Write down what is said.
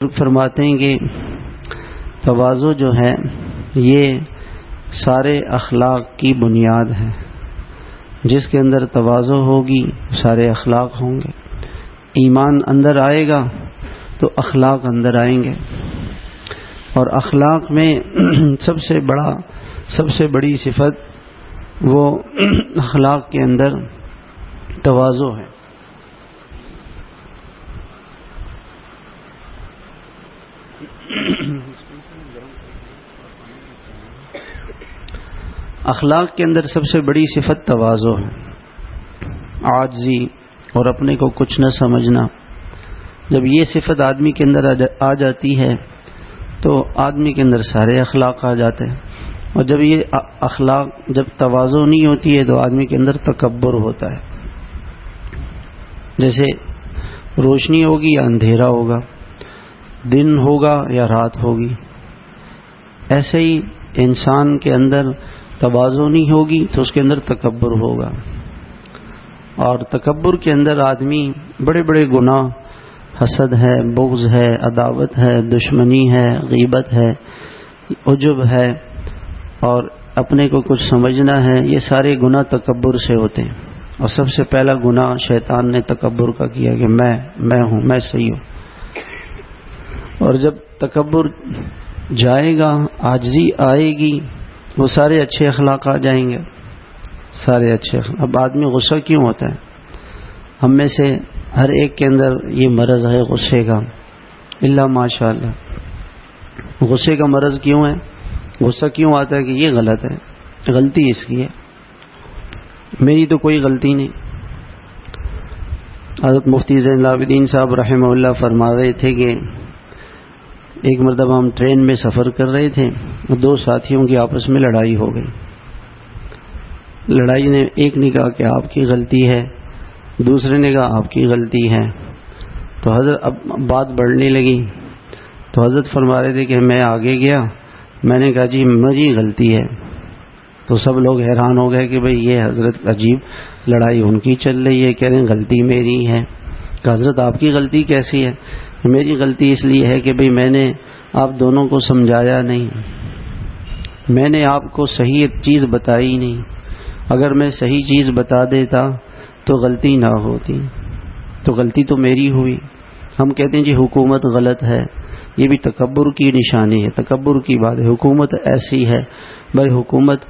فرماتے ہیں کہ تواضع جو ہے یہ سارے اخلاق کی بنیاد ہے. جس کے اندر تواضع ہوگی سارے اخلاق ہوں گے. ایمان اندر آئے گا تو اخلاق اندر آئیں گے، اور اخلاق میں سب سے بڑی صفت وہ اخلاق کے اندر تواضع ہے. اخلاق کے اندر سب سے بڑی صفت تواضع ہے. عاجزی اور اپنے کو کچھ نہ سمجھنا. جب یہ صفت آدمی کے اندر آ جاتی ہے تو آدمی کے اندر سارے اخلاق آ جاتے ہیں. اور جب یہ اخلاق جب تواضع نہیں ہوتی ہے تو آدمی کے اندر تکبر ہوتا ہے. جیسے روشنی ہوگی یا اندھیرا ہوگا، دن ہوگا یا رات ہوگی، ایسے ہی انسان کے اندر تواضع نہیں ہوگی تو اس کے اندر تکبر ہوگا. اور تکبر کے اندر آدمی بڑے بڑے گناہ، حسد ہے، بغض ہے، عداوت ہے، دشمنی ہے، غیبت ہے، عجب ہے، اور اپنے کو کچھ سمجھنا ہے، یہ سارے گناہ تکبر سے ہوتے ہیں. اور سب سے پہلا گناہ شیطان نے تکبر کا کیا کہ میں ہوں، میں صحیح ہوں. اور جب تکبر جائے گا، عاجزی آئے گی، وہ سارے اچھے اخلاق آ جائیں گے. سارے اچھے اخلاق. اب آدمی غصہ کیوں ہوتا ہے؟ ہم میں سے ہر ایک کے اندر یہ مرض ہے غصے کا، الا ماشاء اللہ. غصے کا مرض کیوں ہے؟ غصہ کیوں آتا ہے کہ یہ غلط ہے، غلطی اس کی ہے، میری تو کوئی غلطی نہیں. حضرت مفتی زین العابدین صاحب رحمہ اللہ فرما رہے تھے کہ ایک مرتبہ ہم ٹرین میں سفر کر رہے تھے، دو ساتھیوں کی آپس میں لڑائی ہو گئی. لڑائی نے ایک نے کہا کہ آپ کی غلطی ہے، دوسرے نے کہا آپ کی غلطی ہے. تو حضرت اب بات بڑھنے لگی تو حضرت فرما رہے تھے کہ میں آگے گیا، میں نے کہا جی میری غلطی ہے. تو سب لوگ حیران ہو گئے کہ بھئی یہ حضرت عجیب لڑائی ان کی چل رہی ہے، کہہ رہے ہیں غلطی میری ہے. کہ حضرت آپ کی غلطی کیسی ہے؟ میری غلطی اس لیے ہے کہ بھئی میں نے آپ دونوں کو سمجھایا نہیں، میں نے آپ کو صحیح چیز بتائی نہیں. اگر میں صحیح چیز بتا دیتا تو غلطی نہ ہوتی، تو غلطی تو میری ہوئی. ہم کہتے ہیں جی حکومت غلط ہے، یہ بھی تکبر کی نشانی ہے، تکبر کی بات ہے. حکومت ایسی ہے، بھائی حکومت